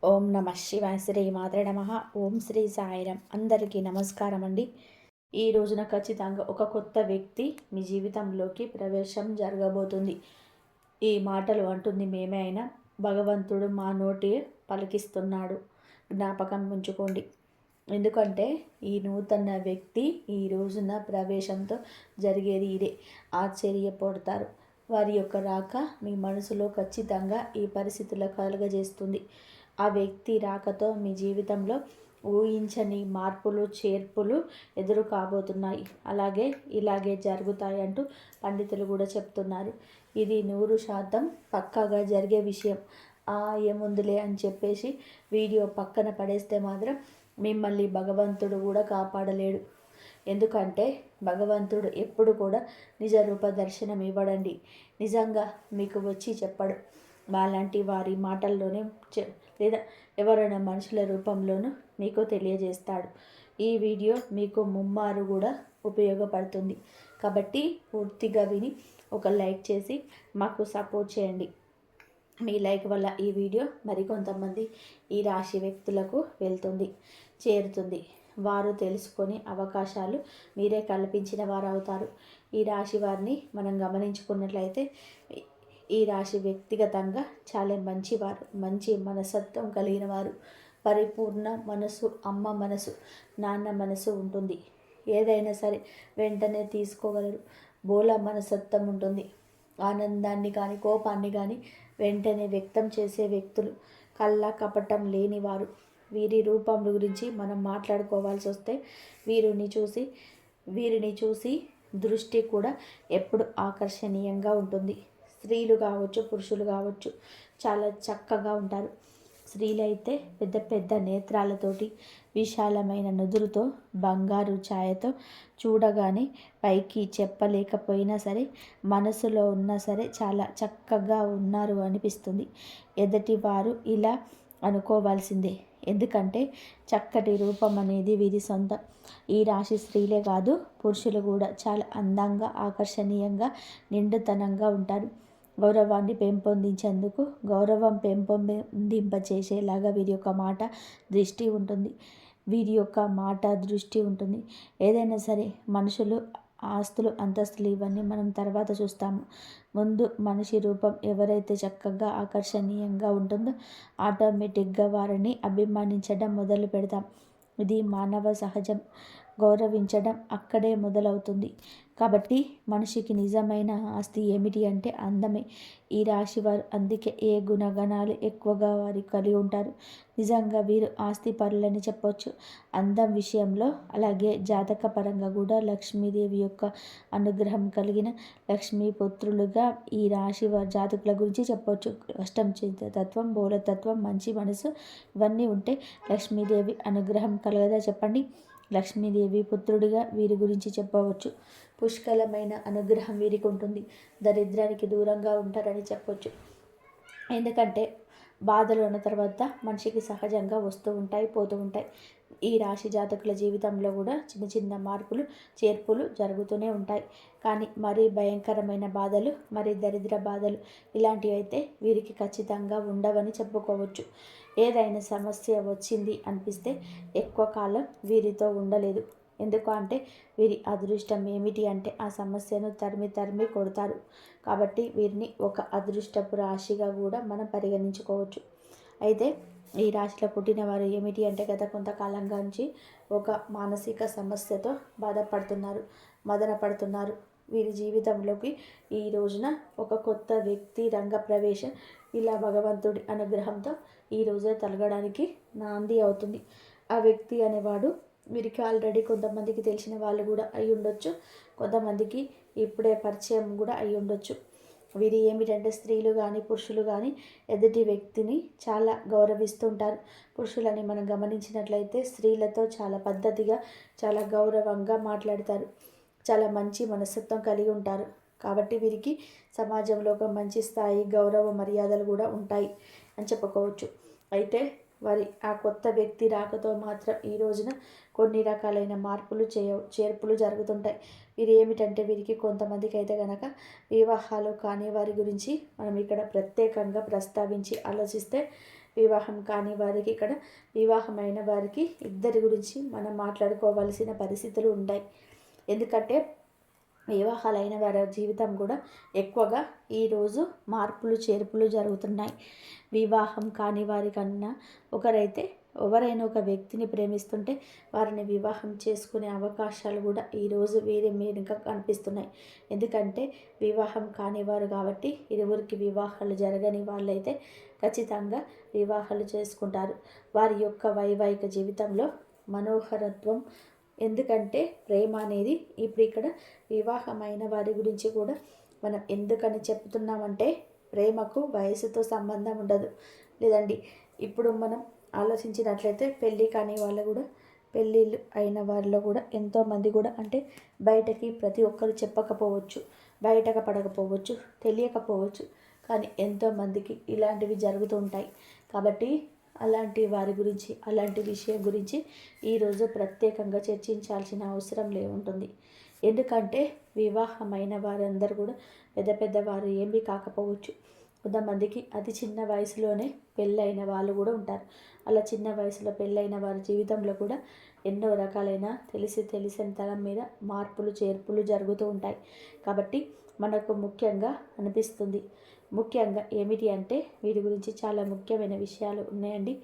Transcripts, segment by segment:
ఓం నమ శివాయ శ్రీ మాత్రే నమ. ఓం శ్రీ సాయిరం. అందరికీ నమస్కారం అండి. ఈ రోజున ఖచ్చితంగా ఒక కొత్త వ్యక్తి మీ జీవితంలోకి ప్రవేశం జరగబోతుంది. ఈ మాటలు అంటుంది మేమే అయినా భగవంతుడు మా నోటి పలికిస్తున్నాడు. జ్ఞాపకం ఉంచుకోండి. ఎందుకంటే ఈ నూతన వ్యక్తి ఈ రోజున ప్రవేశంతో జరిగేది ఇదే. ఆశ్చర్యపడతారు. వారి యొక్క రాక మీ మనసులో ఖచ్చితంగా ఈ పరిస్థితులు కలుగజేస్తుంది. ఆ వ్యక్తి రాకతో మీ జీవితంలో ఊహించని మార్పులు చేర్పులు ఎదురు కాబోతున్నాయి. ఇలాగే జరుగుతాయి అంటూ పండితులు కూడా చెప్తున్నారు. ఇది 100% పక్కాగా జరిగే విషయం. ఏముందులే అని చెప్పేసి వీడియో పక్కన పడేస్తే మాత్రం మిమ్మల్ని భగవంతుడు కూడా కాపాడలేడు. ఎందుకంటే భగవంతుడు ఎప్పుడు కూడా నిజ రూప దర్శనం ఇవ్వడండి. నిజంగా మీకు వచ్చి చెప్పడు. మాలాంటి వారి మాటల్లోనే లేదా ఎవరైనా మనుషుల రూపంలోనూ మీకు తెలియజేస్తాడు. ఈ వీడియో మీకు ముమ్మారు కూడా ఉపయోగపడుతుంది. కాబట్టి పూర్తిగా విని ఒక లైక్ చేసి మాకు సపోర్ట్ చేయండి. మీ లైక్ వల్ల ఈ వీడియో మరికొంతమంది ఈ రాశి వ్యక్తులకు చేరుతుంది. వారు తెలుసుకొని అవకాశాలు మీరే కల్పించిన వారు అవుతారు. ఈ రాశి వారిని మనం గమనించుకున్నట్లయితే ఈ రాశి వ్యక్తిగతంగా చాలా మంచివారు, మంచి మనస్తత్వం కలిగిన వారు. పరిపూర్ణ మనసు, అమ్మ మనసు, నాన్న మనసు ఉంటుంది. ఏదైనా సరే వెంటనే తీసుకోగలరు. బోల మనస్తత్వం ఉంటుంది. ఆనందాన్ని కానీ కోపాన్ని కానీ వెంటనే వ్యక్తం చేసే వ్యక్తులు. కళ్ళ కపటం లేనివారు. వీరి రూపం గురించి మనం మాట్లాడుకోవాల్సి వస్తే వీరిని చూసి దృష్టి కూడా ఎప్పుడు ఆకర్షణీయంగా ఉంటుంది. స్త్రీలు కావచ్చు, పురుషులు కావచ్చు, చాలా చక్కగా ఉంటారు. స్త్రీలైతే పెద్ద పెద్ద నేత్రాలతోటి, విశాలమైన నుదురుతో, బంగారు ఛాయతో చూడగానే పైకి చెప్పలేకపోయినా సరే మనసులో ఉన్నా సరే చాలా చక్కగా ఉన్నారు అనిపిస్తుంది. ఎదుటి వారు ఇలా అనుకోవాల్సిందే. ఎందుకంటే చక్కటి రూపం అనేది వీరి సొంతం. ఈ రాశి స్త్రీలే కాదు, పురుషులు కూడా చాలా అందంగా, ఆకర్షణీయంగా, నిండుతనంగా ఉంటారు. గౌరవం పెంపొందింపచేసేలాగా వీరి యొక్క మాట దృష్టి ఉంటుంది. ఏదైనా సరే మనుషులు, ఆస్తులు, అంతస్తులు ఇవన్నీ మనం తర్వాత చూస్తాము. ముందు మనిషి రూపం ఎవరైతే చక్కగా ఆకర్షణీయంగా ఉంటుందో ఆటోమేటిక్గా వారిని అభిమానించడం మొదలు పెడతాం. ఇది మానవ సహజం. గౌరవించడం అక్కడే మొదలవుతుంది. కాబట్టి మనిషికి నిజమైన ఆస్తి ఏమిటి అంటే అందమే. ఈ రాశి వారు అందుకే ఏ గుణగణాలు ఎక్కువగా వారి కలిగి ఉంటారు. నిజంగా వీరు ఆస్తి పరులని చెప్పొచ్చు అందం విషయంలో. అలాగే జాతక పరంగా కూడా లక్ష్మీదేవి యొక్క అనుగ్రహం కలిగిన లక్ష్మీపుత్రులుగా ఈ రాశి వారి జాతకుల గురించి చెప్పొచ్చు. కష్టం తత్వం, బోలతత్వం, మంచి మనసు ఇవన్నీ ఉంటే లక్ష్మీదేవి అనుగ్రహం కలగదా చెప్పండి. లక్ష్మీదేవి పుత్రుడిగా వీరి గురించి చెప్పవచ్చు. పుష్కలమైన అనుగ్రహం వీరికి ఉంటుంది. దరిద్రానికి దూరంగా ఉంటారని చెప్పొచ్చు. ఎందుకంటే బాధలు ఉన్న తర్వాత మనిషికి సహజంగా వస్తూ ఉంటాయి, పోతూ ఉంటాయి. ఈ రాశి జాతకుల జీవితంలో కూడా చిన్న చిన్న మార్పులు చేర్పులు జరుగుతూనే ఉంటాయి. కానీ మరీ భయంకరమైన బాధలు, మరీ దరిద్ర బాధలు ఇలాంటివి అయితే వీరికి ఖచ్చితంగా ఉండవని చెప్పుకోవచ్చు. ఏదైనా సమస్య వచ్చింది అనిపిస్తే ఎక్కువ కాలం వీరితో ఉండలేదు. ఎందుకు అంటే వీరి అదృష్టం ఏమిటి అంటే ఆ సమస్యను తరిమి కొడతారు. కాబట్టి వీరిని ఒక అదృష్టపు రాశిగా కూడా మనం పరిగణించుకోవచ్చు. అయితే ఈ రాశిలో పుట్టిన వారు ఏమిటి అంటే గత కొంతకాలంగా నుంచి ఒక మానసిక సమస్యతో మదన పడుతున్నారు. వీరి జీవితంలోకి ఈ రోజున ఒక కొత్త వ్యక్తి రంగ ప్రవేశం ఇలా భగవంతుడి అనుగ్రహంతో ఈ రోజే తలగడానికి నాంది అవుతుంది. ఆ వ్యక్తి అనేవాడు వీరికి ఆల్రెడీ కొంతమందికి తెలిసిన వాళ్ళు కూడా అయి ఉండొచ్చు, కొంతమందికి ఇప్పుడే పరిచయం కూడా అయి ఉండొచ్చు. వీరి ఏమిటంటే స్త్రీలు కానీ పురుషులు కానీ ఎదుటి వ్యక్తిని చాలా గౌరవిస్తుంటారు. పురుషులని మనం గమనించినట్లయితే స్త్రీలతో చాలా పద్ధతిగా, చాలా గౌరవంగా మాట్లాడతారు. చాలా మంచి మనస్తత్వం కలిగి ఉంటారు. కాబట్టి వీరికి సమాజంలో ఒక మంచి స్థాయి, గౌరవ మర్యాదలు కూడా ఉంటాయి అని చెప్పుకోవచ్చు. అయితే వారి ఆ కొత్త వ్యక్తి రాకతో మాత్రం ఈ రోజున కొన్ని రకాలైన చేర్పులు జరుగుతుంటాయి. వీరు ఏమిటంటే వీరికి కొంతమందికి అయితే కనుక వివాహాలు కాని వారి గురించి మనం ఇక్కడ ప్రత్యేకంగా ప్రస్తావించి ఆలోచిస్తే వివాహం కాని వారికి ఇక్కడ వివాహమైన వారికి ఇద్దరి గురించి మనం మాట్లాడుకోవాల్సిన పరిస్థితులు ఉంటాయి. ఎందుకంటే వివాహాలైన వారి జీవితం కూడా ఎక్కువగా ఈరోజు మార్పులు చేర్పులు జరుగుతున్నాయి. వివాహం కాని వారికన్నా ఎవరైనా ఒక వ్యక్తిని ప్రేమిస్తుంటే వారిని వివాహం చేసుకునే అవకాశాలు కూడా ఈరోజు వీరి మీదుగా కనిపిస్తున్నాయి. ఎందుకంటే వివాహం కానివారు కాబట్టి ఇరువురికి వివాహాలు జరగని వాళ్ళైతే ఖచ్చితంగా వివాహాలు చేసుకుంటారు. వారి యొక్క వైవాహిక జీవితంలో మనోహరత్వం, ఎందుకంటే ప్రేమ అనేది ఇప్పుడు ఇక్కడ వివాహమైన వారి గురించి కూడా మనం ఎందుకని చెప్తున్నామంటే ప్రేమకు వయసుతో సంబంధం ఉండదు. లేదండి, ఇప్పుడు మనం ఆలోచించినట్లయితే పెళ్ళి కాని వాళ్ళు కూడా, పెళ్ళిళ్ళు అయిన వారిలో కూడా ఎంతోమంది కూడా అంటే బయటకి ప్రతి ఒక్కరు చెప్పకపోవచ్చు, బయటకు పడకపోవచ్చు, తెలియకపోవచ్చు, కానీ ఎంతోమందికి ఇలాంటివి జరుగుతూ ఉంటాయి. కాబట్టి అలాంటి వారి గురించి, అలాంటి విషయం గురించి ఈరోజు ప్రత్యేకంగా చర్చించాల్సిన అవసరం ఉంటుంది. ఎందుకంటే వివాహమైన వారందరూ కూడా పెద్ద పెద్దవారు ఏమీ కాకపోవచ్చు. కొంతమందికి అతి చిన్న వయసులోనే పెళ్ళైన వాళ్ళు కూడా ఉంటారు. అలా చిన్న వయసులో పెళ్ళైన వారి జీవితంలో కూడా ఎన్నో రకాలైన తెలిసిన తరం మీద మార్పులు చేర్పులు జరుగుతూ ఉంటాయి. కాబట్టి మనకు ముఖ్యంగా అనిపిస్తుంది, ముఖ్యంగా ఏమిటి అంటే వీటి గురించి చాలా ముఖ్యమైన విషయాలు ఉన్నాయండి.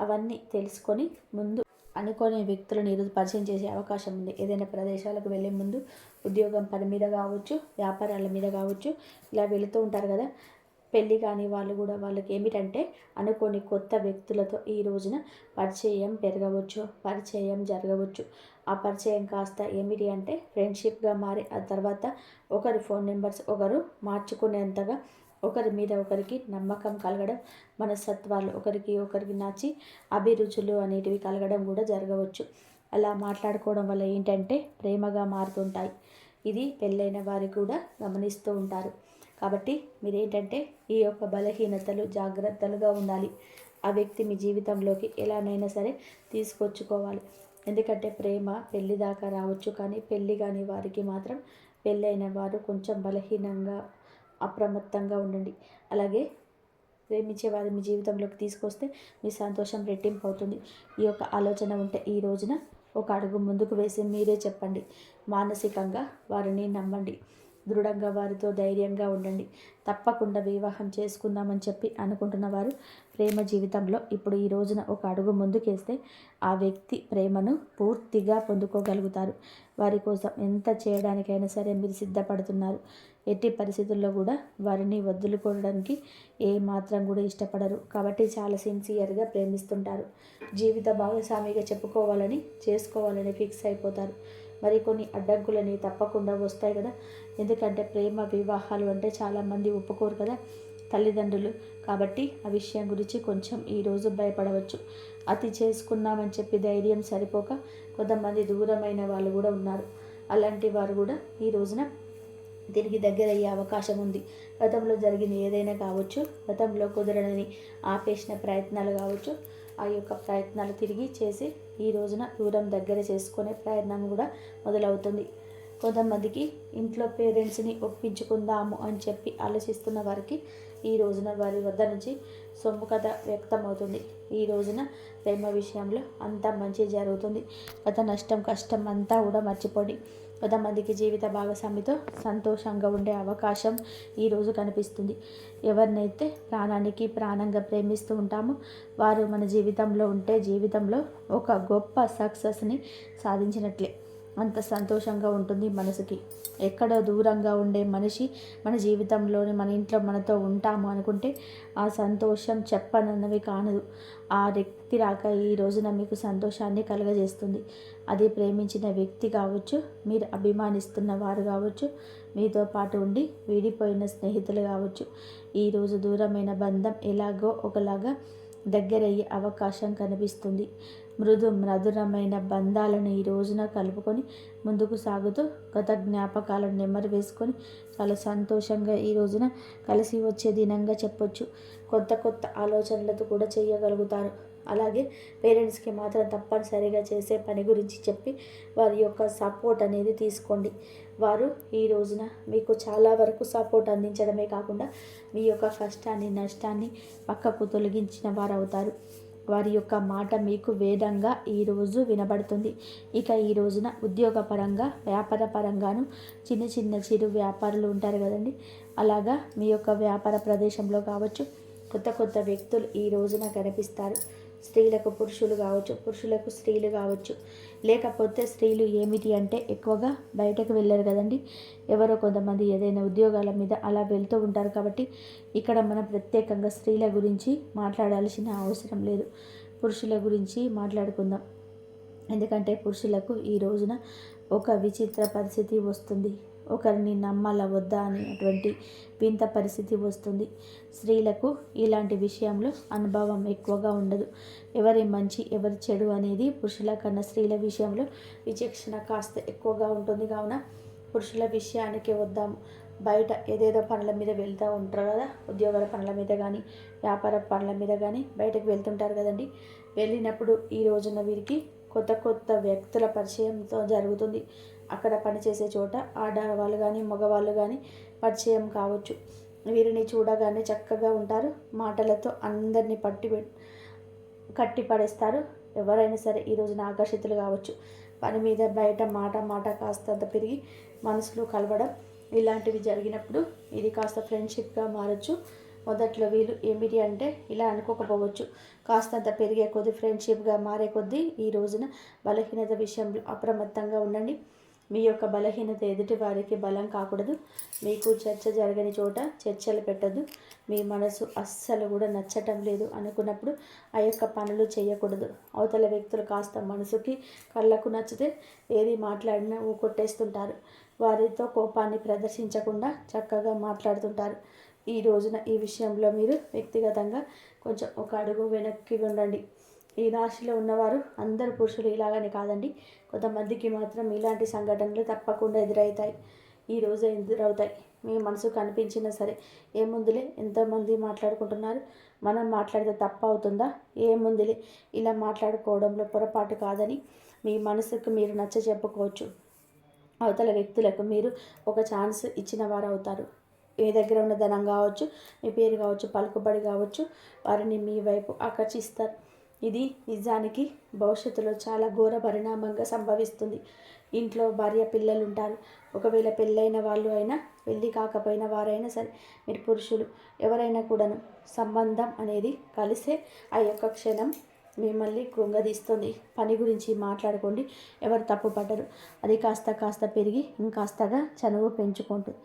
అవన్నీ తెలుసుకొని ముందు అనుకోని వ్యక్తులను ఈరోజు పరిచయం చేసే అవకాశం ఉంది. ఏదైనా ప్రదేశాలకు వెళ్ళే ముందు ఉద్యోగం పని మీద కావచ్చు, వ్యాపారాల మీద కావచ్చు, ఇలా వెళుతూ ఉంటారు కదా. పెళ్ళి కాని వాళ్ళు కూడా వాళ్ళకి ఏమిటంటే అనుకోని కొత్త వ్యక్తులతో ఈ రోజున పరిచయం పెరగవచ్చు, పరిచయం జరగవచ్చు. ఆ పరిచయం కాస్త ఏమిటి అంటే ఫ్రెండ్షిప్గా మారి ఆ తర్వాత ఒకరి ఫోన్ నెంబర్స్ ఒకరు మార్చుకునేంతగా ఒకరి మీద ఒకరికి నమ్మకం కలగడం, మనస్తత్వాలు ఒకరికి నచ్చి అభిరుచులు అనేటివి కలగడం కూడా జరగవచ్చు. అలా మాట్లాడుకోవడం వల్ల ఏంటంటే ప్రేమగా మారుతుంటాయి. ఇది పెళ్ళైన వారు కూడా గమనిస్తూ ఉంటారు. కాబట్టి మీరేంటంటే ఈ యొక్క బలహీనతలు జాగ్రత్తలుగా ఉండాలి. ఆ వ్యక్తి మీ జీవితంలోకి ఎలానైనా సరే తీసుకొచ్చుకోవాలి. ఎందుకంటే ప్రేమ పెళ్లి దాకా రావచ్చు, కానీ పెళ్ళి కాని వారికి మాత్రం పెళ్ళైన వారు కొంచెం బలహీనంగా అప్రమత్తంగా ఉండండి. అలాగే ప్రేమించే వారి మీ జీవితంలోకి తీసుకొస్తే మీ సంతోషం రెట్టింపు అవుతుంది. ఈ యొక్క ఆలోచన ఉంటే ఈ రోజున ఒక అడుగు ముందుకు వేసి మీరే చెప్పండి. మానసికంగా వారిని నమ్మండి. దృఢంగా వారితో ధైర్యంగా ఉండండి. తప్పకుండా వివాహం చేసుకుందామని చెప్పి అనుకుంటున్న వారు ప్రేమ జీవితంలో ఇప్పుడు ఈ రోజున ఒక అడుగు ముందుకేస్తే ఆ వ్యక్తి ప్రేమను పూర్తిగా పొందుకోగలుగుతారు. వారి కోసం ఎంత చేయడానికైనా సరే మీరు సిద్ధపడుతున్నారు. ఎట్టి పరిస్థితుల్లో కూడా వారిని వదులుకోవడానికి ఏ మాత్రం కూడా ఇష్టపడరు. కాబట్టి చాలా సిన్సియర్గా ప్రేమిస్తుంటారు. జీవిత భాగస్వామిగా చేసుకోవాలని ఫిక్స్ అయిపోతారు. మరి కొన్ని అడ్డంకులని తప్పకుండా వస్తాయి కదా. ఎందుకంటే ప్రేమ వివాహాలు అంటే చాలామంది ఒప్పుకోరు కదా తల్లిదండ్రులు. కాబట్టి ఆ విషయం గురించి కొంచెం ఈరోజు భయపడవచ్చు. అతి చేసుకున్నామని చెప్పి ధైర్యం సరిపోక కొంతమంది దూరమైన వాళ్ళు కూడా ఉన్నారు. అలాంటి వారు కూడా ఈ రోజున తిరిగి దగ్గర అయ్యే అవకాశం ఉంది. గతంలో జరిగింది ఏదైనా కావచ్చు, గతంలో కుదరని ఆపేసిన ప్రయత్నాలు కావచ్చు, ఆ యొక్క ప్రయత్నాలు తిరిగి చేసి ఈ రోజున దూరం దగ్గర చేసుకునే ప్రయత్నం కూడా మొదలవుతుంది. కొంతమందికి ఇంట్లో పేరెంట్స్ని ఒప్పించుకుందాము అని చెప్పి ఆలోచిస్తున్న వారికి ఈ రోజున వారి వద్ద నుంచి సొమ్ముఖత వ్యక్తమవుతుంది. ఈ రోజున ప్రేమ విషయంలో అంతా మంచి జరుగుతుంది. గత నష్టం కష్టం అంతా కూడా మర్చిపోండి. కొంతమందికి జీవిత భాగస్వామితో సంతోషంగా ఉండే అవకాశం ఈరోజు కనిపిస్తుంది. ఎవరినైతే ప్రాణానికి ప్రాణంగా ప్రేమిస్తూ ఉంటామో వారు మన జీవితంలో ఉంటే జీవితంలో ఒక గొప్ప సక్సెస్ని సాధించినట్లే. అంత సంతోషంగా ఉంటుంది మనసుకి. ఎక్కడో దూరంగా ఉండే మనిషి మన జీవితంలోని మన ఇంట్లో మనతో ఉంటాము అనుకుంటే ఆ సంతోషం చెప్పనన్నవి కానదు. ఆ వ్యక్తి రాక ఈ రోజున మీకు సంతోషాన్ని కలుగజేస్తుంది. అది ప్రేమించిన వ్యక్తి కావచ్చు, మీరు అభిమానిస్తున్న వారు కావచ్చు, మీతో పాటు ఉండి విడిపోయిన స్నేహితులు కావచ్చు. ఈరోజు దూరమైన బంధం ఎలాగో ఒకలాగా దగ్గరయ్యే అవకాశం కనిపిస్తుంది. మధురమైన బంధాలను ఈ రోజున కలుపుకొని ముందుకు సాగుతూ గత జ్ఞాపకాలను నెమరు వేసుకొని చాలా సంతోషంగా ఈ రోజున కలిసి వచ్చే దినంగా చెప్పొచ్చు. కొత్త ఆలోచనలతో కూడా చేయగలుగుతారు. అలాగే పేరెంట్స్కి మాత్రం తప్పనిసరిగా చేసే పని గురించి చెప్పి వారి యొక్క సపోర్ట్ అనేది తీసుకోండి. వారు ఈ రోజున మీకు చాలా వరకు సపోర్ట్ అందించడమే కాకుండా మీ యొక్క కష్టాన్ని నష్టాన్ని పక్కకు తొలగించిన వారు అవుతారు. వారి యొక్క మాట మీకు వేదంగా ఈరోజు వినబడుతుంది. ఇక ఈ రోజున ఉద్యోగపరంగా వ్యాపార పరంగాను చిన్న చిరు వ్యాపారులు ఉంటారు కదండి, అలాగా మీ యొక్క వ్యాపార ప్రదేశంలో కావచ్చు కొత్త వ్యక్తులు ఈ రోజున కనిపిస్తారు. స్త్రీలకు పురుషులు కావచ్చు, పురుషులకు స్త్రీలు కావచ్చు. లేకపోతే స్త్రీలు ఏమిటి అంటే ఎక్కువగా బయటకు వెళ్ళరు కదండి, ఎవరో కొంతమంది ఏదైనా ఉద్యోగాల మీద అలా వెళ్తూ ఉంటారు. కాబట్టి ఇక్కడ మనం ప్రత్యేకంగా స్త్రీల గురించి మాట్లాడాల్సిన అవసరం లేదు, పురుషుల గురించి మాట్లాడుకుందాం. ఎందుకంటే పురుషులకు ఈ రోజున ఒక విచిత్ర పరిస్థితి వస్తుంది. ఒకరిని నమ్మాలా వద్దా అనేటువంటి వింత పరిస్థితి వస్తుంది. స్త్రీలకు ఇలాంటి విషయంలో అనుభవం ఎక్కువగా ఉండదు. ఎవరి మంచి ఎవరి చెడు అనేది పురుషుల కన్నా స్త్రీల విషయంలో విచక్షణ కాస్త ఎక్కువగా ఉంటుంది. కావున పురుషుల విషయానికి వద్దాము. బయట ఏదేదో పనుల మీద వెళ్తూ ఉంటారు కదా, ఉద్యోగాల పనుల మీద కానీ వ్యాపార పనుల మీద కానీ బయటకు వెళ్తుంటారు కదండి. వెళ్ళినప్పుడు ఈ రోజున వీరికి కొత్త వ్యక్తుల పరిచయంతో జరుగుతుంది. అక్కడ పనిచేసే చోట ఆడవాళ్ళు కానీ మగవాళ్ళు కానీ పరిచయం కావచ్చు. వీరిని చూడగానే చక్కగా ఉంటారు, మాటలతో అందరినీ కట్టి పడేస్తారు. ఎవరైనా సరే ఈ రోజున ఆకర్షితులు కావచ్చు. పని మీద బయట మాట కాస్తంత పెరిగి మనసులో కలవడం ఇలాంటివి జరిగినప్పుడు ఇది కాస్త ఫ్రెండ్షిప్గా మారచ్చు. మొదట్లో వీళ్ళు ఏమిటి అంటే ఇలా అనుకోకపోవచ్చు. కాస్తంత పెరిగే కొద్దీ ఫ్రెండ్షిప్గా మారే కొద్దీ ఈ రోజున బలహీనత విషయంలో అప్రమత్తంగా ఉండండి. మీ యొక్క బలహీనత ఎదుటి వారికి బలం కాకూడదు. మీకు చర్చ జరగని చోట చర్చలు పెట్టద్దు. మీ మనసు అస్సలు కూడా నచ్చటం లేదు అనుకున్నప్పుడు ఆ యొక్క పనులు చేయకూడదు. అవతల వ్యక్తులు కాస్త మనసుకి కళ్ళకు నచ్చితే ఏది మాట్లాడినా ఊకొట్టేస్తుంటారు. వారితో కోపాన్ని ప్రదర్శించకుండా చక్కగా మాట్లాడుతుంటారు. ఈ రోజున ఈ విషయంలో మీరు వ్యక్తిగతంగా కొంచెం ఒక అడుగు వెనక్కి ఉండండి. ఈ రాశిలో ఉన్నవారు అందరు పురుషులు ఇలాగని కాదండి, కొంతమందికి మాత్రం ఇలాంటి సంఘటనలు తప్పకుండా ఎదురవుతాయి. ఈరోజు ఎదురవుతాయి. మీ మనసు కనిపించినా సరే ఏముందులే, ఎంతోమంది మాట్లాడుకుంటున్నారు, మనం మాట్లాడితే తప్పు అవుతుందా, ఏముందులే ఇలా మాట్లాడుకోవడంలో పొరపాటు కాదని మీ మనసుకు మీరు నచ్చ చెప్పుకోవచ్చు. అవతల వ్యక్తులకు మీరు ఒక ఛాన్స్ ఇచ్చిన వారు అవుతారు. మీ దగ్గర ఉన్న ధనం కావచ్చు, మీ పేరు కావచ్చు, పలుకుబడి కావచ్చు, వారిని మీ వైపు ఆకర్షిస్తారు. ఇది నిజానికి భవిష్యత్తులో చాలా ఘోర పరిణామంగా సంభవిస్తుంది. ఇంట్లో భార్య పిల్లలు ఉంటారు. ఒకవేళ పెళ్ళైన వాళ్ళు అయినా పెళ్ళి కాకపోయిన వారైనా సరే మీరు పురుషులు ఎవరైనా కూడాను సంబంధం అనేది కలిసే ఆ యొక్క క్షణం మిమ్మల్ని కృంగదీస్తుంది. పని గురించి మాట్లాడుకోండి, ఎవరు తప్పు పడ్డరు. అది కాస్త పెరిగి ఇంకాస్తగా చనువు పెంచుకుంటుంది.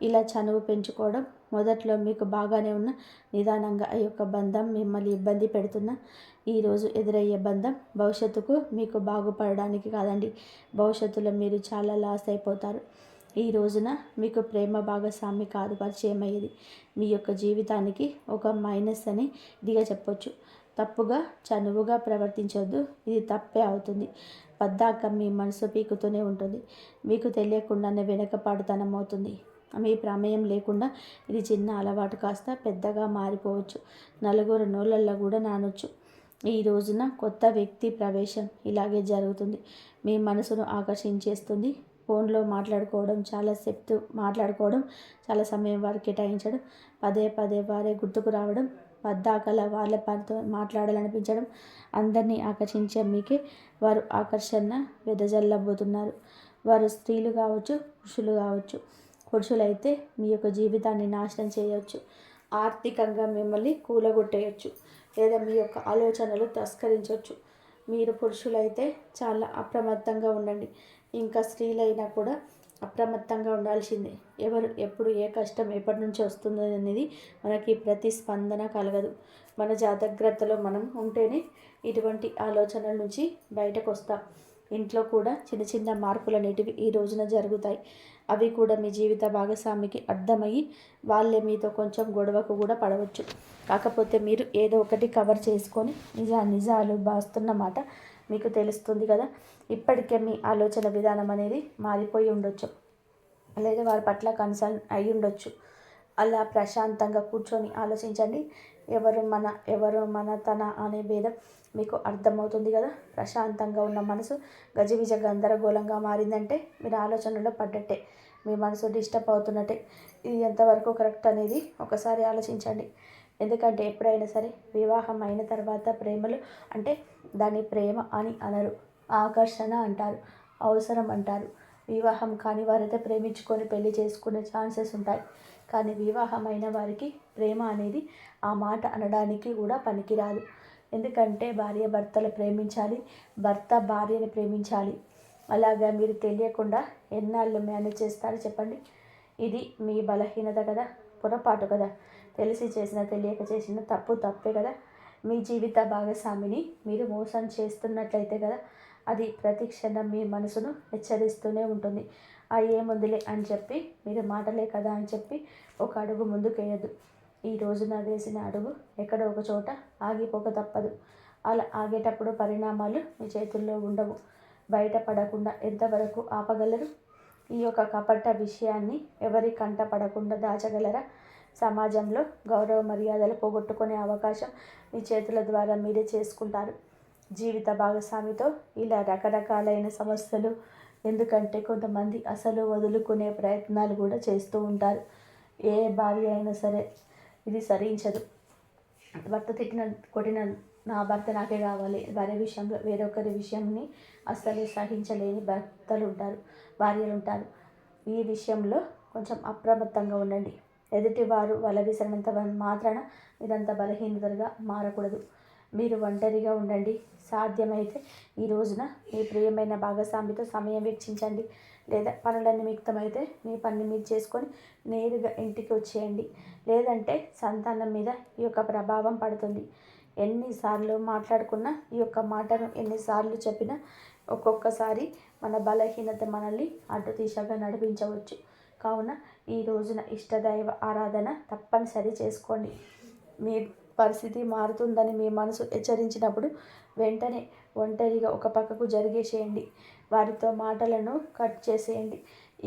ఇలా చనువు పెంచుకోవడం మొదట్లో మీకు బాగానే ఉన్న నిదానంగా ఆ యొక్క బంధం మిమ్మల్ని ఇబ్బంది పెడుతున్న ఈరోజు ఎదురయ్యే బంధం భవిష్యత్తుకు మీకు బాగుపడడానికి కాదండి, భవిష్యత్తులో మీరు చాలా లాస్ అయిపోతారు. ఈ రోజున మీకు ప్రేమ భాగస్వామి కాదు పరిచయం అయ్యేది, మీ యొక్క జీవితానికి ఒక మైనస్ అని ఇదిగా చెప్పొచ్చు. తప్పుగా చనువుగా ప్రవర్తించొద్దు, ఇది తప్పే అవుతుంది. పద్దాక మీ మనసు పీకుతూనే ఉంటుంది. మీకు తెలియకుండానే వెనకపాటుతనం అవుతుంది. మీ ప్రమేయం లేకుండా ఇది చిన్న అలవాటు కాస్త పెద్దగా మారిపోవచ్చు. నలుగురు నోళ్ళల్లో కూడా నానొచ్చు. ఈ రోజున కొత్త వ్యక్తి ప్రవేశం ఇలాగే జరుగుతుంది. మీ మనసును ఆకర్షించేస్తుంది. ఫోన్లో మాట్లాడుకోవడం చాలా సమయం వారు కేటాయించడం, పదే వారే గుర్తుకు రావడం, పద్దాకల వాళ్ళ పనితో మాట్లాడాలనిపించడం, అందరినీ ఆకర్షించే మీకే వారు ఆకర్షణ వెదజల్లబోతున్నారు. వారు స్త్రీలు కావచ్చు, పురుషులు కావచ్చు. పురుషులైతే మీ యొక్క జీవితాన్ని నాశనం చేయవచ్చు, ఆర్థికంగా మిమ్మల్ని కూలగొట్టేయచ్చు, లేదా మీ యొక్క ఆలోచనలు తస్కరించవచ్చు. మీరు పురుషులైతే చాలా అప్రమత్తంగా ఉండండి. ఇంకా స్త్రీలైనా కూడా అప్రమత్తంగా ఉండాల్సిందే. ఎవరు ఎప్పుడు ఏ కష్టం ఎప్పటి నుంచి వస్తుందో అనేది మనకి ప్రతిస్పందన కలగదు. మన జాగ్రత్తలో మనం ఉంటేనే ఇటువంటి ఆలోచనల నుంచి బయటకు వస్తాం. ఇంట్లో కూడా చిన్న మార్పులు అనేటివి ఈ రోజున జరుగుతాయి. అవి కూడా మీ జీవిత భాగస్వామికి అర్థమయ్యి వాళ్ళే మీతో కొంచెం గొడవకు కూడా పడవచ్చు. కాకపోతే మీరు ఏదో ఒకటి కవర్ చేసుకొని నిజాలు బాస్తున్నమాట మీకు తెలుస్తుంది కదా. ఇప్పటికే మీ ఆలోచన విధానం అనేది మారిపోయి ఉండొచ్చు, లేదా వారి పట్ల కన్సర్న్ అయి ఉండొచ్చు. అలా ప్రశాంతంగా కూర్చొని ఆలోచించండి. ఎవరు మన తన అనే భేదం మీకు అర్థమవుతుంది కదా. ప్రశాంతంగా ఉన్న మనసు గజిబిజ గందరగోళంగా మారిందంటే మీరు ఆలోచనలో పడ్డట్టే, మీ మనసు డిస్టర్బ్ అవుతున్నట్టే. ఇది ఎంతవరకు కరెక్ట్ అనేది ఒకసారి ఆలోచించండి. ఎందుకంటే ఎప్పుడైనా సరే వివాహం అయిన తర్వాత ప్రేమలు అంటే దాన్ని ప్రేమ అని అనరు, ఆకర్షణ అంటారు, అవసరం అంటారు. వివాహం కాని వారైతే ప్రేమించుకొని పెళ్లి చేసుకునే ఛాన్సెస్ ఉంటాయి. కానీ వివాహమైన వారికి ప్రేమ అనేది ఆ మాట అనడానికి కూడా పనికిరాదు. ఎందుకంటే భార్య భర్తలు ప్రేమించాలి, భర్త భార్యని ప్రేమించాలి. అలాగా మీరు తెలియకుండా ఎన్నాళ్ళు మేనేజ్ చేస్తారు చెప్పండి. ఇది మీ బలహీనత కదా, పొరపాటు కదా. తెలిసి చేసిన తెలియక చేసిన తప్పే కదా. మీ జీవిత భాగస్వామిని మీరు మోసం చేస్తున్నట్లయితే కదా అది ప్రతి క్షణం మీ మనసును హెచ్చరిస్తూనే ఉంటుంది. ఆ ఏముందిలే అని చెప్పి మీరు మాటలే కదా అని చెప్పి ఒక అడుగు ముందుకు వేయద్దు. ఈ రోజున వేసిన అడుగు ఎక్కడో ఒక చోట ఆగిపోక తప్పదు. అలా ఆగేటప్పుడు పరిణామాలు మీ చేతుల్లో ఉండవు. బయటపడకుండా ఎంతవరకు ఆపగలరు? ఈ యొక్క కపట విషయాన్ని ఎవరి కంట పడకుండా దాచగలరా? సమాజంలో గౌరవ మర్యాదలు పోగొట్టుకునే అవకాశం మీ చేతుల ద్వారా మీరే చేసుకుంటారు. జీవిత భాగస్వామితో ఇలా రకరకాలైన సమస్యలు. ఎందుకంటే కొంతమంది అసలు వదులుకునే ప్రయత్నాలు కూడా చేస్తూ ఉంటారు. ఏ భార్య అయినా సరే ఇది సరించదు. భర్త తిట్టిన కొట్టిన నా భర్త నాకే కావాలి, భార్య విషయంలో వేరొకరి విషయంని అస్సలు సహించలేని భర్తలు ఉంటారు, భార్యలు ఉంటారు. ఈ విషయంలో కొంచెం అప్రమత్తంగా ఉండండి. ఎదుటివారు వల విసిరినంత మాత్రాన మీరంత బలహీనతలుగా మారకూడదు. మీరు ఒంటరిగా ఉండండి. సాధ్యమైతే ఈ రోజున మీ ప్రియమైన భాగస్వామితో సమయం వెచ్చించండి. లేదా పనుల నిమిత్తమైతే మీ పని మీరు చేసుకొని నేరుగా ఇంటికి వచ్చేయండి. లేదంటే సంతానం మీద ఈ యొక్క ప్రభావం పడుతుంది. ఎన్నిసార్లు మాట్లాడుకున్నా ఈ యొక్క మాటను ఎన్నిసార్లు చెప్పినా ఒక్కొక్కసారి మన బలహీనత మనల్ని అడ్డు దిశగా నడిపించవచ్చు. కావున ఈ రోజున ఇష్టదైవ ఆరాధన తప్పనిసరి చేసుకోండి. మీ పరిస్థితి మారుతుందని మీ మనసు హెచ్చరించినప్పుడు వెంటనే ఒంటరిగా ఒక పక్కకు జరిగేసేయండి. వారితో మాటలను కట్ చేసేయండి.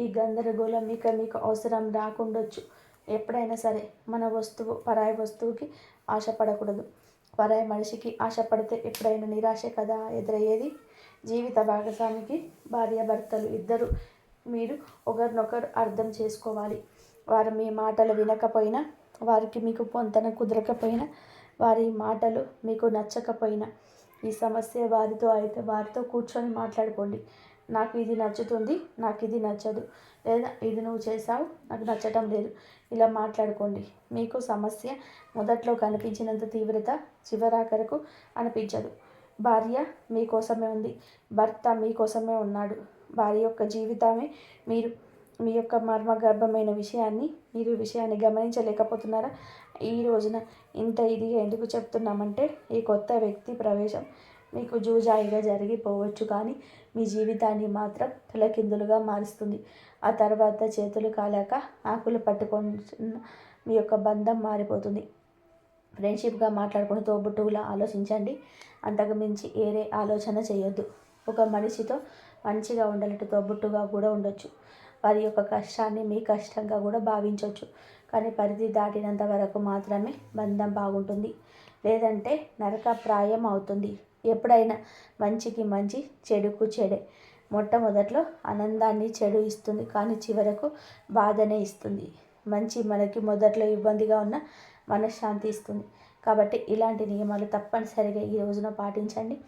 ఈ గందరగోళం మీకు అవసరం రాకుండొచ్చు. ఎప్పుడైనా సరే మన వస్తువు పరాయి వస్తువుకి ఆశపడకూడదు. పరాయి మనిషికి ఆశపడితే ఎప్పుడైనా నిరాశే కదా ఎదురయ్యేది. జీవిత భాగస్వామికి భార్యాభర్తలు ఇద్దరు మీరు ఒకరినొకరు అర్థం చేసుకోవాలి. వారు మీ మాటలు వినకపోయినా, వారికి మీకు పొంతన కుదరకపోయినా, వారి మాటలు మీకు నచ్చకపోయినా ఈ సమస్య వారితో అయితే వారితో కూర్చొని మాట్లాడుకోండి. నాకు ఇది నచ్చుతుంది, నాకు ఇది నచ్చదు, లేదా ఇది నువ్వు చేసావు నాకు నచ్చటం లేదు, ఇలా మాట్లాడుకోండి. మీకు సమస్య మొదట్లో కనిపించినంత తీవ్రత చివరాఖరకు అనిపించదు. భార్య మీకోసమే ఉంది, భర్త మీకోసమే ఉన్నాడు. వారి యొక్క జీవితమే మీరు. మీ యొక్క మర్మగర్భమైన విషయాన్ని గమనించలేకపోతున్నారా? ఈ రోజున ఇంత ఇదిగా ఎందుకు చెప్తున్నామంటే ఈ కొత్త వ్యక్తి ప్రవేశం మీకు జూజాయిగా జరిగిపోవచ్చు, కానీ మీ జీవితాన్ని మాత్రం తలకిందులుగా మారుస్తుంది. ఆ తర్వాత చేతులు కాలాక ఆకులు పట్టుకొని మీ యొక్క బంధం మారిపోతుంది. ఫ్రెండ్షిప్గా మాట్లాడుకుని తోబుట్టువులా ఆలోచించండి. అంతకు మించి ఏరే ఆలోచన చేయొద్దు. ఒక మనిషితో మంచిగా ఉండాలంటే తోబుట్టుగా కూడా ఉండొచ్చు. వారి యొక్క కష్టాన్ని మీ కష్టంగా కూడా భావించవచ్చు. కానీ పరిధి దాటినంత వరకు మాత్రమే బంధం బాగుంటుంది. లేదంటే నరకప్రాయం అవుతుంది. ఎప్పుడైనా మంచికి మంచి, చెడుకు చెడే. మొట్టమొదట్లో ఆనందాన్ని చెడు ఇస్తుంది, కానీ చివరకు బాధనే ఇస్తుంది. మంచి మనకి మొదట్లో ఇబ్బందిగా ఉన్న మనశ్శాంతి ఇస్తుంది. కాబట్టి ఇలాంటి నియమాలు తప్పనిసరిగా ఈ రోజున పాటించండి.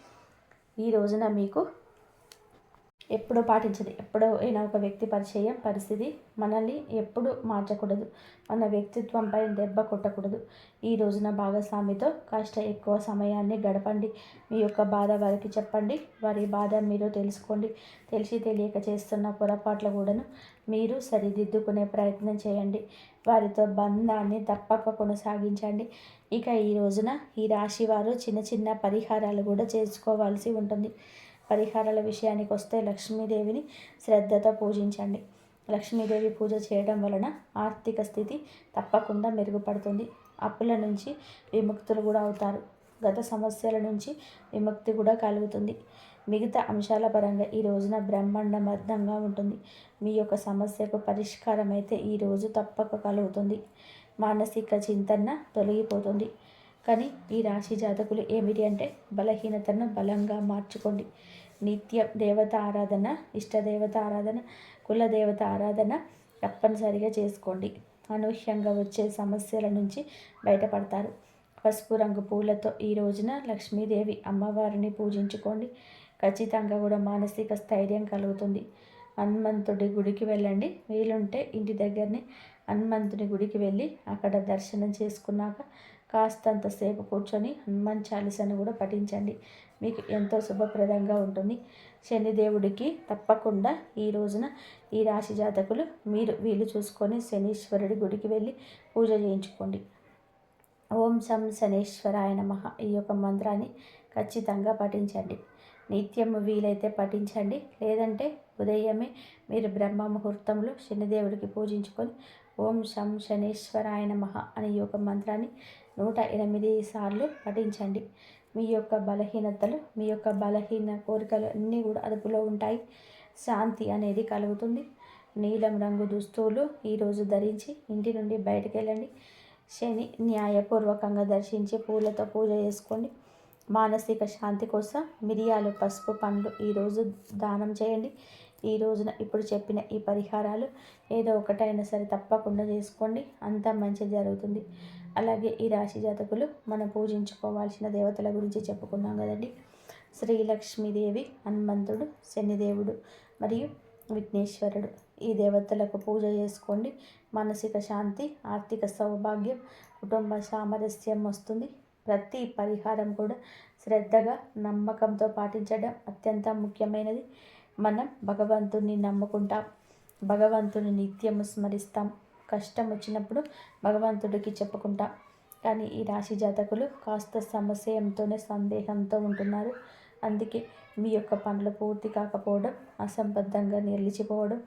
ఈ రోజున మీకు ఎప్పుడో పాటించదు. ఎప్పుడో అయినా ఒక వ్యక్తి పరిస్థితి మనల్ని ఎప్పుడు మార్చకూడదు. మన వ్యక్తిత్వంపై దెబ్బ కొట్టకూడదు. ఈ రోజున భాగస్వామితో కాస్త ఎక్కువ సమయాన్ని గడపండి. మీ యొక్క బాధ వారికి చెప్పండి. వారి బాధ మీరు తెలుసుకోండి. తెలిసి తెలియక చేస్తున్న పొరపాట్ల కూడాను మీరు సరిదిద్దుకునే ప్రయత్నం చేయండి. వారితో బంధాన్ని తప్పక కొనసాగించండి. ఇక ఈ రోజున ఈ రాశి వారు చిన్న చిన్న పరిహారాలు కూడా చేసుకోవాల్సి ఉంటుంది. పరిహారాల విషయానికి వస్తే లక్ష్మీదేవిని శ్రద్ధతో పూజించండి. లక్ష్మీదేవి పూజ చేయడం వలన ఆర్థిక స్థితి తప్పకుండా మెరుగుపడుతుంది. అప్పుల నుంచి విముక్తులు కూడా అవుతారు. గత సమస్యల నుంచి విముక్తి కూడా కలుగుతుంది. మిగతా అంశాల పరంగా ఈ రోజున బ్రహ్మాండం అర్థంగా ఉంటుంది. మీ యొక్క సమస్యకు పరిష్కారం అయితే ఈరోజు తప్పక కలుగుతుంది. మానసిక చింతన తొలగిపోతుంది. కానీ ఈ రాశి జాతకులు ఏమిటి అంటే బలహీనతను బలంగా మార్చుకోండి. నిత్యం దేవత ఆరాధన, ఇష్టదేవత ఆరాధన, కులదేవత ఆరాధన తప్పనిసరిగా చేసుకోండి. అనూహ్యంగా వచ్చే సమస్యల నుంచి బయటపడతారు. పసుపు రంగు పూలతో ఈ రోజున లక్ష్మీదేవి అమ్మవారిని పూజించుకోండి. ఖచ్చితంగా కూడా మానసిక స్థైర్యం కలుగుతుంది. హనుమంతుడి గుడికి వెళ్ళండి. వీలుంటే ఇంటి దగ్గరనే హనుమంతుని గుడికి వెళ్ళి అక్కడ దర్శనం చేసుకున్నాక కాస్తంతసేపు కూర్చొని హనుమాన్ చాలీసాను కూడా పఠించండి. మీకు ఎంతో శుభప్రదంగా ఉంటుంది. శనిదేవుడికి తప్పకుండా ఈ రోజున ఈ రాశి జాతకులు మీరు వీలు చూసుకొని శనీశ్వరుడి గుడికి వెళ్ళి పూజ చేయించుకోండి. ఓం శం శనేశ్వరాయ నమః ఈ యొక్క మంత్రాన్ని ఖచ్చితంగా పఠించండి. నిత్యం వీలైతే పఠించండి. లేదంటే ఉదయమే మీరు బ్రహ్మ ముహూర్తంలో శనిదేవుడికి పూజించుకొని ఓం శం శనేశ్వరాయ నమః అనే ఈ యొక్క మంత్రాన్ని 108 సార్లు పఠించండి. మీ యొక్క బలహీనతలు, మీ యొక్క బలహీన కోరికలు అన్నీ కూడా అదుపులో ఉంటాయి. శాంతి అనేది కలుగుతుంది. నీలం రంగు దుస్తువులు ఈరోజు ధరించి ఇంటి నుండి బయటకు వెళ్ళండి. శని న్యాయపూర్వకంగా దర్శించి పూలతో పూజ చేసుకోండి. మానసిక శాంతి కోసం మిరియాలు, పసుపు, పండ్లు ఈరోజు దానం చేయండి. ఈ రోజున ఇప్పుడు చెప్పిన ఈ పరిహారాలు ఏదో ఒకటైనా సరే తప్పకుండా చేసుకోండి. అంతా మంచి జరుగుతుంది. అలాగే ఈ రాశి జాతకులు మనం పూజించుకోవాల్సిన దేవతల గురించి చెప్పుకున్నాం కదండి. శ్రీలక్ష్మీదేవి, హనుమంతుడు, శనిదేవుడు మరియు విఘ్నేశ్వరుడు ఈ దేవతలకు పూజ చేసుకోండి. మానసిక శాంతి, ఆర్థిక సౌభాగ్యం, కుటుంబ సామరస్యం వస్తుంది. ప్రతి పరిహారం కూడా శ్రద్ధగా, నమ్మకంతో పాటించడం అత్యంత ముఖ్యమైనది. మనం భగవంతుని నమ్ముకుంటాం, భగవంతుని నిత్యము స్మరిస్తాం. కష్టం వచ్చినప్పుడు భగవంతుడికి చెప్పుకుంటాం. కానీ ఈ రాశి జాతకులు కాస్త సమస్యతోనే సందేహంతో ఉంటున్నారు. అందుకే మీ యొక్క పనులు పూర్తి కాకపోవడం, అసంబద్ధంగా నిలిచిపోవడం,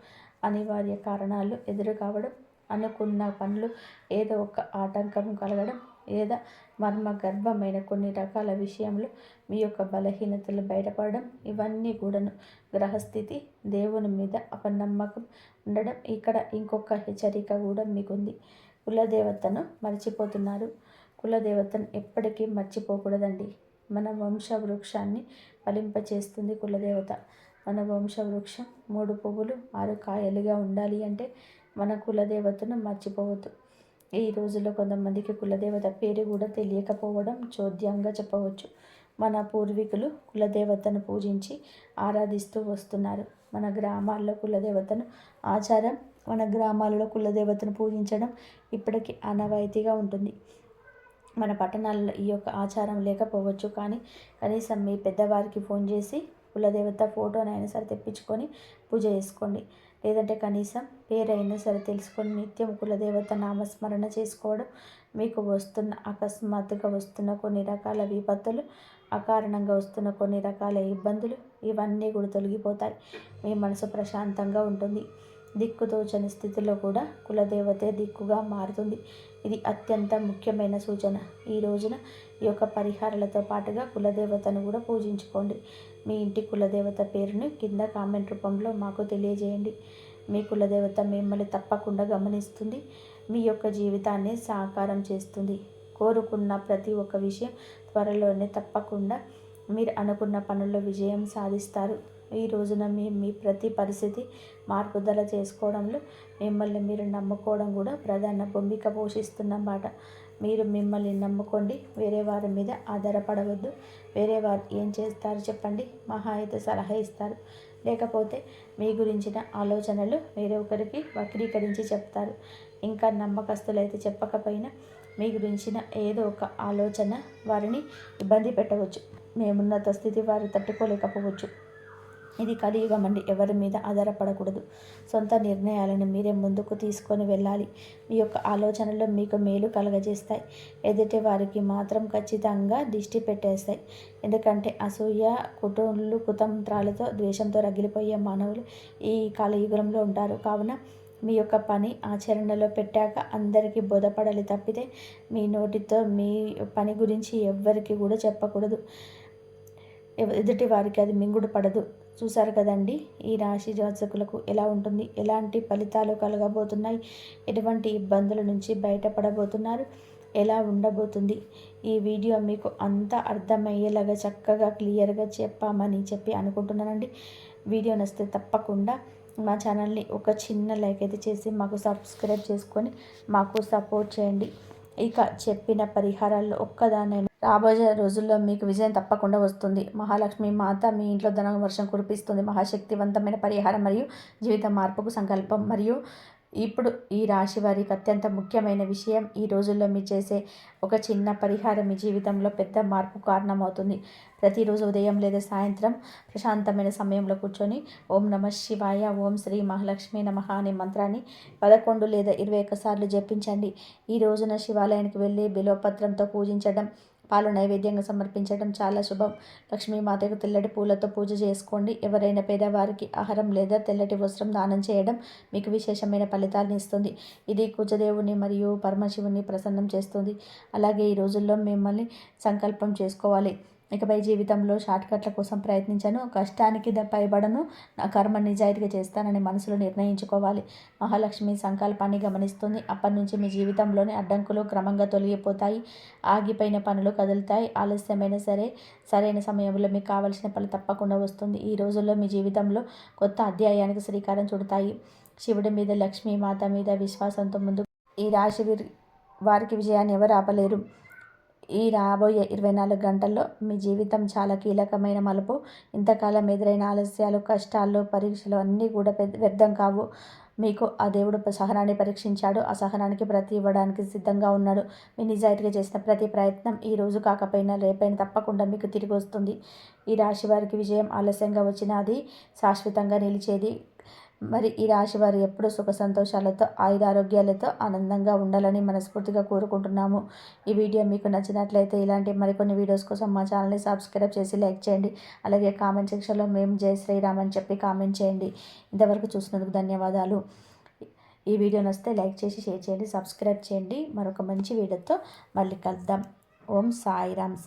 అనివార్య కారణాలు ఎదురు కావడం, అనుకున్న పనులు ఏదో ఒక ఆటంకం కలగడం, లేదా మర్మగర్భమైన కొన్ని రకాల విషయంలో మీ యొక్క బలహీనతలు బయటపడడం, ఇవన్నీ కూడాను గ్రహస్థితి, దేవుని మీద అపనమ్మకం ఉండడం. ఇక్కడ ఇంకొక హెచ్చరిక కూడా మీకుంది. కులదేవతను మర్చిపోతున్నారు. కులదేవతను ఎప్పటికీ మర్చిపోకూడదండి. మన వంశవృక్షాన్ని ఫలింపచేస్తుంది కులదేవత. మన వంశవృక్షం 3 పువ్వులు 6 కాయలుగా ఉండాలి అంటే మన కులదేవతను మర్చిపోవద్దు. ఈ రోజుల్లో కొంతమందికి కులదేవత పేరు కూడా తెలియకపోవడం చోద్యంగా చెప్పవచ్చు. మన పూర్వీకులు కులదేవతను పూజించి ఆరాధిస్తూ వస్తున్నారు. మన గ్రామాల్లో కులదేవతను ఆచారం, మన గ్రామాలలో కులదేవతను పూజించడం ఇప్పటికీ ఆనవాయితీగా ఉంటుంది. మన పట్టణాలలో ఈ యొక్క ఆచారం లేకపోవచ్చు. కానీ కనీసం మీ పెద్దవారికి ఫోన్ చేసి కులదేవత ఫోటోనైనా సరే తెప్పించుకొని పూజ చేసుకోండి. లేదంటే కనీసం పేరైనా సరే తెలుసుకొని నిత్యం కులదేవత నామస్మరణ చేసుకోవడం మీకు అకస్మాత్తుగా వస్తున్న కొన్ని రకాల విపత్తులు, అకారణంగా వస్తున్న కొన్ని రకాల ఇబ్బందులు ఇవన్నీ కూడా తొలగిపోతాయి. మీ మనసు ప్రశాంతంగా ఉంటుంది. దిక్కుతోచని స్థితిలో కూడా కులదేవతే దిక్కుగా మారుతుంది. ఇది అత్యంత ముఖ్యమైన సూచన. ఈ రోజున ఈ యొక్క పరిహారాలతో పాటుగా కులదేవతను కూడా పూజించుకోండి. మీ ఇంటి కులదేవత పేరును కింద కామెంట్ రూపంలో మాకు తెలియజేయండి. మీ కులదేవత మిమ్మల్ని తప్పకుండా గమనిస్తుంది. మీ యొక్క జీవితాన్ని సాకారం చేస్తుంది. కోరుకున్న ప్రతి ఒక్క విషయం త్వరలోనే తప్పకుండా మీరు అనుకున్న పనుల్లో విజయం సాధిస్తారు. ఈ రోజున మీ ప్రతి పరిస్థితి మార్పుదల చేసుకోవడంలో మిమ్మల్ని మీరు నమ్ముకోవడం కూడా ప్రధాన భూమిక పోషిస్తున్నమాట. మీరు మిమ్మల్ని నమ్ముకోండి. వేరే వారి మీద ఆధారపడవద్దు. వేరే వారు ఏం చేస్తారు చెప్పండి, మహా అయితే సలహా ఇస్తారు. లేకపోతే మీ గురించిన ఆలోచనలు వేరే ఒకరికి వక్రీకరించి చెప్తారు. ఇంకా నమ్మకస్తులైతే చెప్పకపోయినా మీ గురించిన ఏదో ఒక ఆలోచన వారిని ఇబ్బంది పెట్టవచ్చు. మేమున్నత స్థితి వారు తట్టుకోలేకపోవచ్చు. ఇది కలియుగం అండి. ఎవరి మీద ఆధారపడకూడదు. సొంత నిర్ణయాలను మీరే ముందుకు తీసుకొని వెళ్ళాలి. మీ యొక్క ఆలోచనలు మీకు మేలు కలగజేస్తాయి. ఎదుటి వారికి మాత్రం ఖచ్చితంగా దిష్టి పెట్టేస్తాయి. ఎందుకంటే అసూయ, కుతంత్రాలతో, ద్వేషంతో రగిలిపోయే మానవులు ఈ కలియుగంలో ఉంటారు. కావున మీ యొక్క పని ఆచరణలో పెట్టాక అందరికీ బోధపడాలి తప్పితే మీ నోటితో మీ పని గురించి ఎవ్వరికి కూడా చెప్పకూడదు. ఎదుటి వారికి అది మింగుడు పడదు. చూసారు కదండి ఈ రాశి జాతకులకు ఎలా ఉంటుంది, ఎలాంటి ఫలితాలు కలగబోతున్నాయి, ఎటువంటి ఇబ్బందుల నుంచి బయటపడబోతున్నారు, ఎలా ఉండబోతుంది. ఈ వీడియో మీకు అంతా అర్థమయ్యేలాగా చక్కగా క్లియర్గా చెప్పామని అనుకుంటున్నానండి. వీడియో నచ్చితే తప్పకుండా మా ఛానల్ని ఒక చిన్న లైక్ అయితే చేసి మాకు సబ్స్క్రైబ్ చేసుకొని మాకు సపోర్ట్ చేయండి. ఇక చెప్పిన పరిహారాల్లో ఒక్కదానైనా రాబోయే రోజుల్లో మీకు విజయం తప్పకుండా వస్తుంది. మహాలక్ష్మి మాత మీ ఇంట్లో ధన వర్షం కురిపిస్తుంది. మహాశక్తివంతమైన పరిహారం మరియు జీవిత మార్పుకు సంకల్పం. మరియు ఇప్పుడు ఈ రాశి వారికి అత్యంత ముఖ్యమైన విషయం, ఈ రోజుల్లో మీరు చేసే ఒక చిన్న పరిహారం మీ జీవితంలో పెద్ద మార్పు కారణమవుతుంది. ప్రతిరోజు ఉదయం లేదా సాయంత్రం ప్రశాంతమైన సమయంలో కూర్చొని ఓం నమః శివాయ, ఓం శ్రీ మహాలక్ష్మి నమః అనే మంత్రాన్ని 11 లేదా 21 సార్లు జపించండి. ఈ రోజున శివాలయానికి వెళ్ళి బిల్వపత్రంతో పూజించడం, పాలు నైవేద్యంగా సమర్పించడం చాలా శుభం. లక్ష్మీమాతకు తెల్లటి పూలతో పూజ చేసుకోండి. ఎవరైనా పేదవారికి ఆహారం లేదా తెల్లటి వస్త్రం దానం చేయడం మీకు విశేషమైన ఫలితాలను ఇస్తుంది. ఇది కుజదేవుని మరియు పరమశివుని ప్రసన్నం చేస్తుంది. అలాగే ఈ రోజుల్లో మిమ్మల్ని సంకల్పం చేసుకోవాలి. ఇకపై జీవితంలో షార్ట్కట్ల కోసం ప్రయత్నించను, కష్టానికి పైబడను, నా కర్మ నిజాయితీగా చేస్తానని మనసులో నిర్ణయించుకోవాలి. మహాలక్ష్మి సంకల్పాన్ని గమనిస్తుంది. అప్పటి నుంచి మీ జీవితంలోని అడ్డంకులు క్రమంగా తొలగిపోతాయి. ఆగిపోయిన పనులు కదులుతాయి. ఆలస్యమైన సరే సరైన సమయంలో మీకు కావలసిన ఫలం తప్పకుండా వస్తుంది. ఈ రోజుల్లో మీ జీవితంలో కొత్త అధ్యాయానికి శ్రీకారం చుడతాయి. శివుడి మీద, లక్ష్మీ మాత మీద విశ్వాసంతో ముందు ఈ రాశి వారికి విజయాన్ని ఎవరు ఆపలేరు. ఈ రాబోయే 24 గంటల్లో మీ జీవితం చాలా కీలకమైన మలుపు. ఇంతకాలం ఎదురైన ఆలస్యాలు, కష్టాలు, పరీక్షలు అన్నీ కూడా వ్యర్థం కావు. మీకు ఆ దేవుడు సహనాన్ని పరీక్షించాడు. ఆ సహనానికి ప్రతి ఇవ్వడానికి సిద్ధంగా ఉన్నాడు. మీ నిజాయితీగా చేసిన ప్రతి ప్రయత్నం ఈ రోజు కాకపోయినా రేపైనా తప్పకుండా మీకు తిరిగి వస్తుంది. ఈ రాశి వారికి విజయం ఆలస్యంగా వచ్చినా అది శాశ్వతంగా నిలిచేది. మరి ఈ రాశి వారు ఎప్పుడూ సుఖ సంతోషాలతో, ఆయురారోగ్యాలతో ఆనందంగా ఉండాలని మనస్ఫూర్తిగా కోరుకుంటున్నాము. ఈ వీడియో మీకు నచ్చినట్లయితే ఇలాంటి మరికొన్ని వీడియోస్ కోసం మా ఛానల్ని సబ్స్క్రైబ్ చేసి లైక్ చేయండి. అలాగే కామెంట్ సెక్షన్లో మేము జై శ్రీరామ్ అని చెప్పి కామెంట్ చేయండి. ఇంతవరకు చూసినందుకు ధన్యవాదాలు. ఈ వీడియో నచ్చితే లైక్ చేసి షేర్ చేయండి, సబ్స్క్రైబ్ చేయండి. మరొక మంచి వీడియోతో మళ్ళీ కలుద్దాం. ఓం సాయిరామ్.